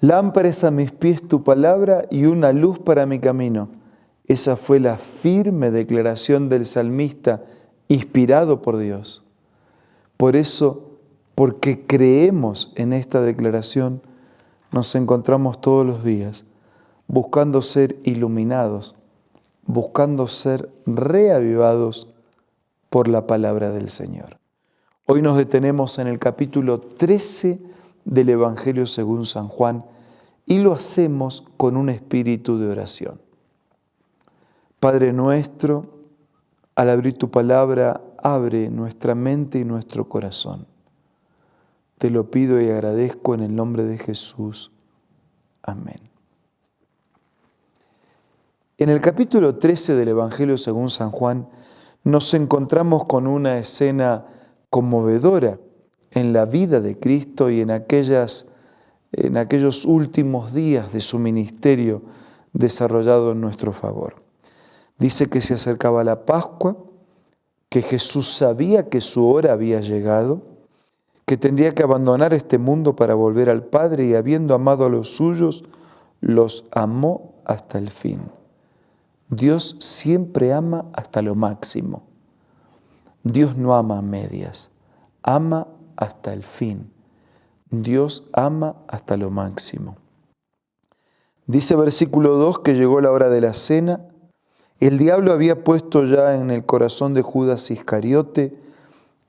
Lámpara es a mis pies tu palabra y una luz para mi camino. Esa fue la firme declaración del salmista, inspirado por Dios. Por eso, porque creemos en esta declaración, nos encontramos todos los días buscando ser iluminados, buscando ser reavivados por la palabra del Señor. Hoy nos detenemos en el capítulo 13 del Evangelio según San Juan y lo hacemos con un espíritu de oración. Padre nuestro, al abrir tu palabra, abre nuestra mente y nuestro corazón. Te lo pido y agradezco en el nombre de Jesús. Amén. En el capítulo 13 del Evangelio según San Juan, nos encontramos con una escena conmovedora en la vida de Cristo y en aquellos últimos días de su ministerio desarrollado en nuestro favor. Dice que se acercaba la Pascua, que Jesús sabía que su hora había llegado, que tendría que abandonar este mundo para volver al Padre y habiendo amado a los suyos, los amó hasta el fin. Dios siempre ama hasta lo máximo. Dios no ama a medias, ama hasta el fin. Dios ama hasta lo máximo. Dice versículo 2 que llegó la hora de la cena. El diablo había puesto ya en el corazón de Judas Iscariote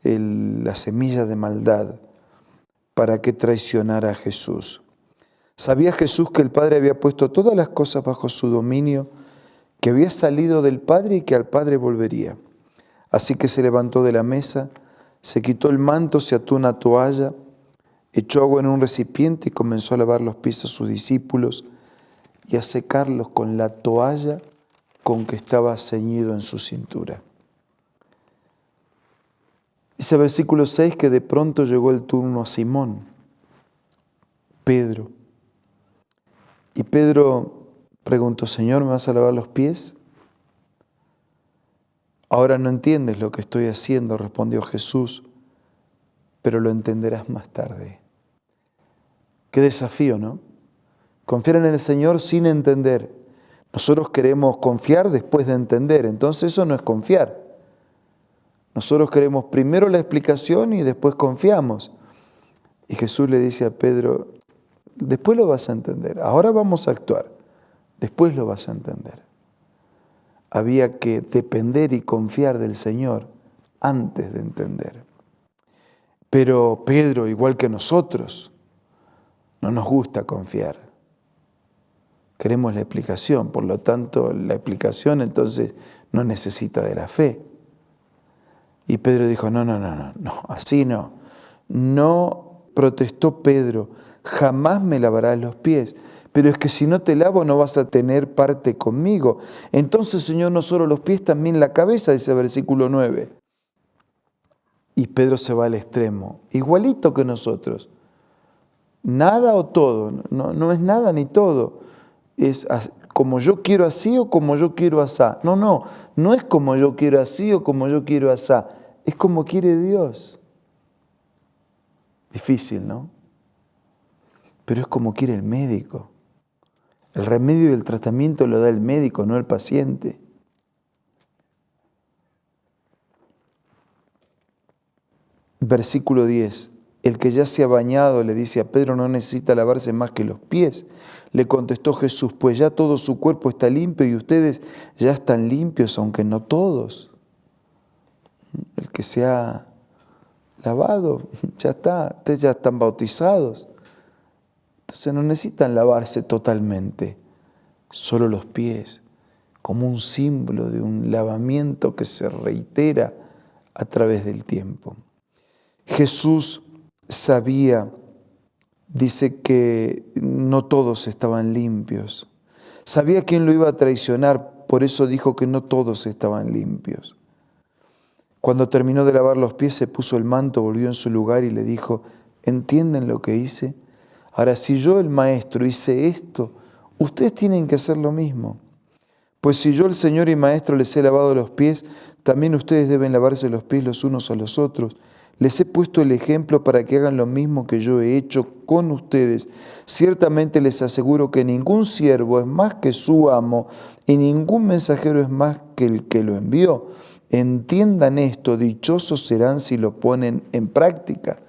la semilla de maldad para que traicionara a Jesús. Sabía Jesús que el Padre había puesto todas las cosas bajo su dominio, que había salido del Padre y que al Padre volvería. Así que se levantó de la mesa, se quitó el manto, se ató una toalla, echó agua en un recipiente y comenzó a lavar los pies a sus discípulos y a secarlos con la toalla con que estaba ceñido en su cintura. Dice versículo 6 que de pronto llegó el turno a Simón, Pedro. Y Pedro preguntó, Señor, ¿me vas a lavar los pies? Ahora no entiendes lo que estoy haciendo, respondió Jesús, pero lo entenderás más tarde. Qué desafío, ¿no? Confiar en el Señor sin entender. Nosotros queremos confiar después de entender, entonces eso no es confiar. Nosotros queremos primero la explicación y después confiamos. Y Jesús le dice a Pedro, después lo vas a entender, ahora vamos a actuar, después lo vas a entender. Había que depender y confiar del Señor antes de entender. Pero Pedro, igual que nosotros, no nos gusta confiar. Queremos la explicación, por lo tanto la explicación entonces no necesita de la fe. Y Pedro dijo, no, así no. No protestó Pedro, jamás me lavarás los pies, pero es que si no te lavo no vas a tener parte conmigo. Entonces, Señor, no solo los pies, también la cabeza, dice versículo 9. Y Pedro se va al extremo, igualito que nosotros. Nada o todo, no es nada ni todo. Es como yo quiero así o como yo quiero asá. No es como yo quiero así o como yo quiero asá. Es como quiere Dios. Difícil, ¿no? Pero es como quiere el médico. El remedio y el tratamiento lo da el médico, no el paciente. Versículo 10. El que ya se ha bañado, le dice a Pedro, no necesita lavarse más que los pies. Le contestó Jesús, pues ya todo su cuerpo está limpio y ustedes ya están limpios, aunque no todos. El que se ha lavado, ya está, ustedes ya están bautizados. Entonces no necesitan lavarse totalmente, solo los pies, como un símbolo de un lavamiento que se reitera a través del tiempo. Jesús sabía, dice que no todos estaban limpios. Sabía quién lo iba a traicionar, por eso dijo que no todos estaban limpios. Cuando terminó de lavar los pies, se puso el manto, volvió en su lugar y le dijo, ¿entienden lo que hice? Ahora, si yo, el Maestro, hice esto, ustedes tienen que hacer lo mismo. Pues si yo, el Señor y Maestro, les he lavado los pies, también ustedes deben lavarse los pies los unos a los otros. Les he puesto el ejemplo para que hagan lo mismo que yo he hecho con ustedes. Ciertamente les aseguro que ningún siervo es más que su amo y ningún mensajero es más que el que lo envió. Entiendan esto, dichosos serán si lo ponen en práctica.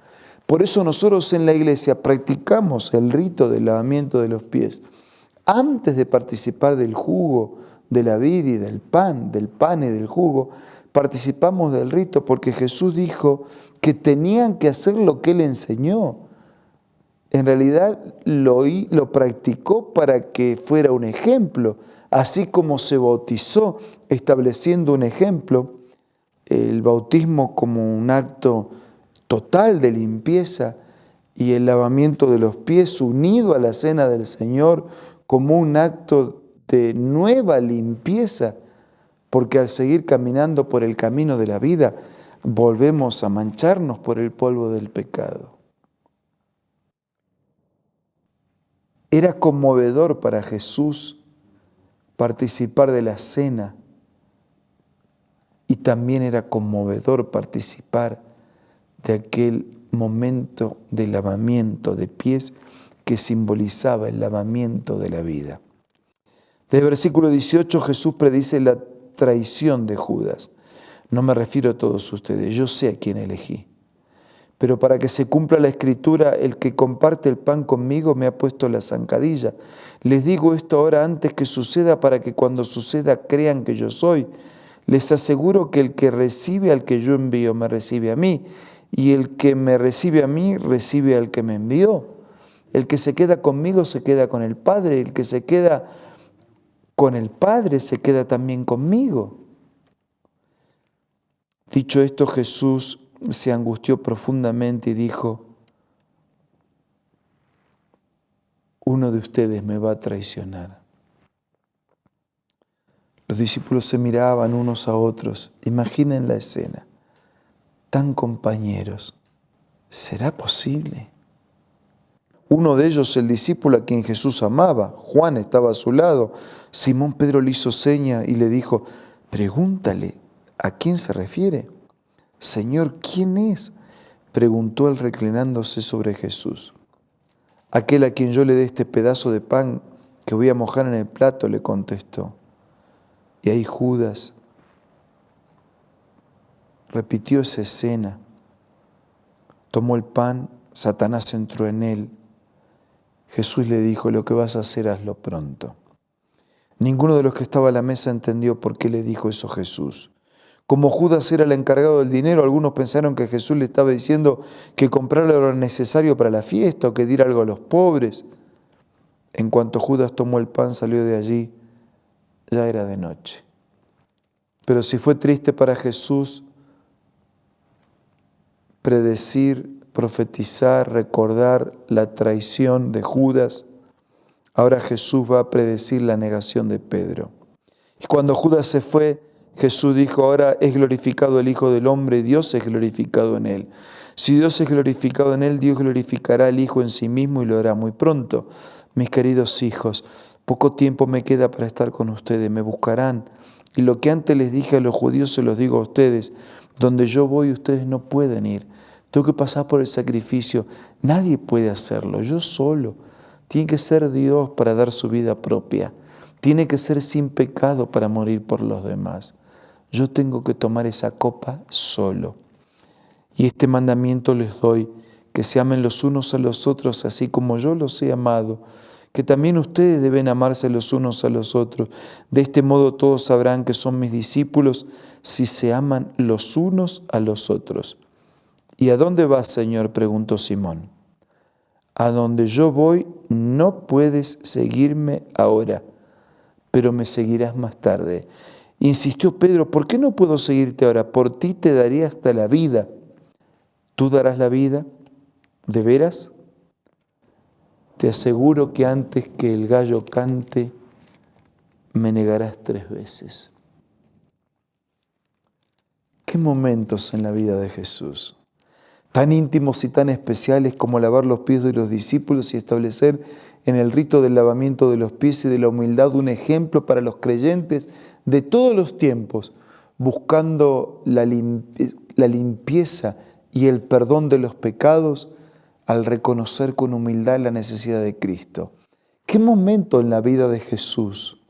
Por eso nosotros en la iglesia practicamos el rito del lavamiento de los pies. Antes de participar del jugo de la vid y del pan y del jugo, participamos del rito porque Jesús dijo que tenían que hacer lo que Él enseñó. En realidad lo practicó para que fuera un ejemplo, así como se bautizó estableciendo un ejemplo, el bautismo como un acto total de limpieza y el lavamiento de los pies unido a la cena del Señor como un acto de nueva limpieza, porque al seguir caminando por el camino de la vida, volvemos a mancharnos por el polvo del pecado. Era conmovedor para Jesús participar de la cena y también era conmovedor participar de aquel momento de lavamiento de pies que simbolizaba el lavamiento de la vida. Desde el versículo 18 Jesús predice la traición de Judas. No me refiero a todos ustedes, yo sé a quién elegí. Pero para que se cumpla la Escritura, el que comparte el pan conmigo me ha puesto la zancadilla. Les digo esto ahora antes que suceda para que cuando suceda crean que yo soy. Les aseguro que el que recibe al que yo envío me recibe a mí, y el que me recibe a mí recibe al que me envió. El que se queda conmigo se queda con el Padre, el que se queda con el Padre se queda también conmigo. Dicho esto, Jesús se angustió profundamente y dijo: uno de ustedes me va a traicionar. Los discípulos se miraban unos a otros. Imaginen la escena. Tan compañeros. ¿Será posible? Uno de ellos, el discípulo a quien Jesús amaba, Juan, estaba a su lado. Simón Pedro le hizo seña y le dijo: pregúntale, ¿a quién se refiere? Señor, ¿quién es? Preguntó él reclinándose sobre Jesús. Aquel a quien yo le dé este pedazo de pan que voy a mojar en el plato, le contestó. Y ahí Judas repitió esa escena. Tomó el pan, Satanás entró en él. Jesús le dijo: lo que vas a hacer, hazlo pronto. Ninguno de los que estaba a la mesa entendió por qué le dijo eso Jesús. Como Judas era el encargado del dinero, algunos pensaron que Jesús le estaba diciendo que comprara lo necesario para la fiesta o que diera algo a los pobres. En cuanto Judas tomó el pan, salió de allí, ya era de noche. Pero si fue triste para Jesús predecir, profetizar, recordar la traición de Judas, ahora Jesús va a predecir la negación de Pedro. Y cuando Judas se fue, Jesús dijo: ahora es glorificado el Hijo del Hombre y Dios es glorificado en él. Si Dios es glorificado en él, Dios glorificará al Hijo en sí mismo y lo hará muy pronto. Mis queridos hijos, poco tiempo me queda para estar con ustedes, me buscarán. Y lo que antes les dije a los judíos se los digo a ustedes: donde yo voy ustedes no pueden ir. Tengo que pasar por el sacrificio. Nadie puede hacerlo, yo solo. Tiene que ser Dios para dar su vida propia. Tiene que ser sin pecado para morir por los demás. Yo tengo que tomar esa copa solo. Y este mandamiento les doy: que se amen los unos a los otros así como yo los he amado, que también ustedes deben amarse los unos a los otros. De este modo todos sabrán que son mis discípulos si se aman los unos a los otros. ¿Y a dónde vas, Señor?, preguntó Simón. A donde yo voy no puedes seguirme ahora, pero me seguirás más tarde. Insistió Pedro: ¿por qué no puedo seguirte ahora? Por ti te daré hasta la vida. ¿Tú darás la vida? ¿De veras? Te aseguro que antes que el gallo cante, me negarás 3 veces. ¿Qué momentos en la vida de Jesús? Tan íntimos y tan especiales como lavar los pies de los discípulos y establecer en el rito del lavamiento de los pies y de la humildad un ejemplo para los creyentes de todos los tiempos, buscando la limpieza y el perdón de los pecados al reconocer con humildad la necesidad de Cristo. ¿Qué momento en la vida de Jesús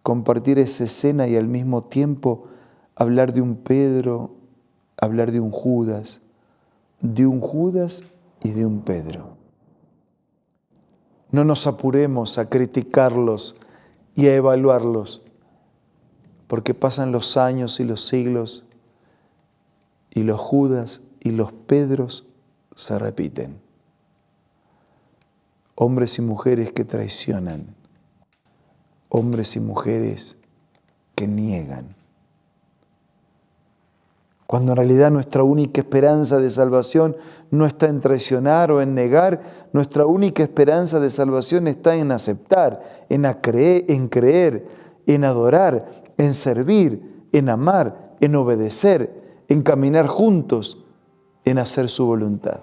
compartir esa escena y al mismo tiempo hablar de un Pedro, hablar de un Judas y de un Pedro? No nos apuremos a criticarlos y a evaluarlos, porque pasan los años y los siglos y los Judas y los Pedros se repiten. Hombres y mujeres que traicionan, hombres y mujeres que niegan. Cuando en realidad nuestra única esperanza de salvación no está en traicionar o en negar, nuestra única esperanza de salvación está en aceptar, en creer, en adorar, en servir, en amar, en obedecer, en caminar juntos, en hacer su voluntad.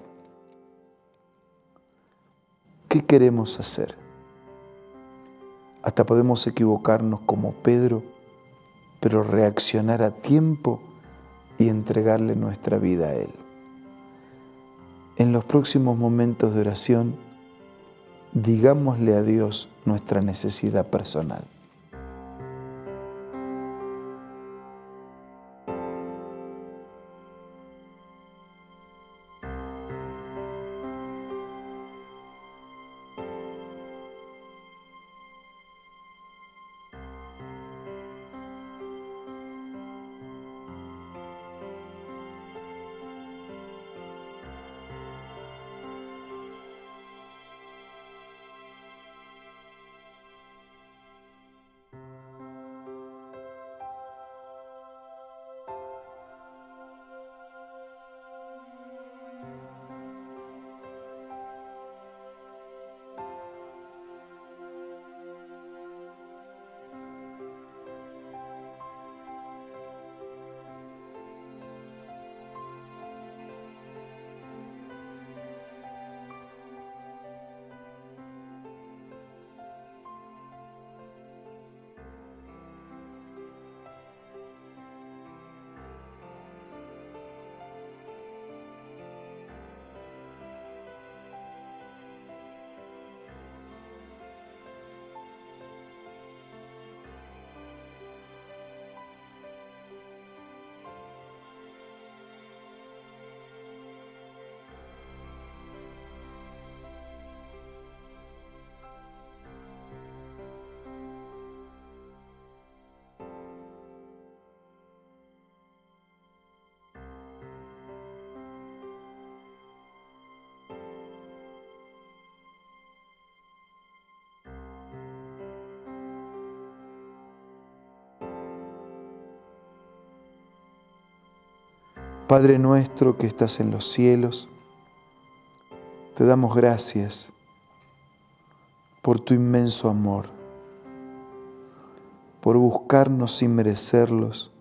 ¿Qué queremos hacer? Hasta podemos equivocarnos como Pedro, pero reaccionar a tiempo y entregarle nuestra vida a Él. En los próximos momentos de oración, digámosle a Dios nuestra necesidad personal. Padre nuestro que estás en los cielos, te damos gracias por tu inmenso amor, por buscarnos sin merecerlos,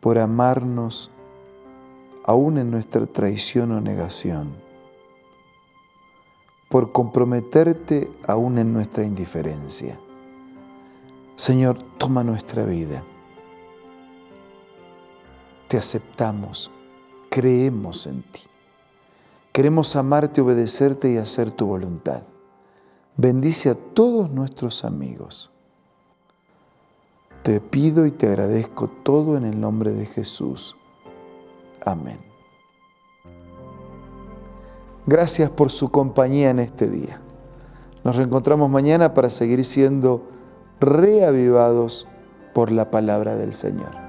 por amarnos aún en nuestra traición o negación, por comprometerte aún en nuestra indiferencia. Señor, toma nuestra vida. Te aceptamos, creemos en ti. Queremos amarte, obedecerte y hacer tu voluntad. Bendice a todos nuestros amigos. Te pido y te agradezco todo en el nombre de Jesús. Amén. Gracias por su compañía en este día. Nos reencontramos mañana para seguir siendo reavivados por la palabra del Señor.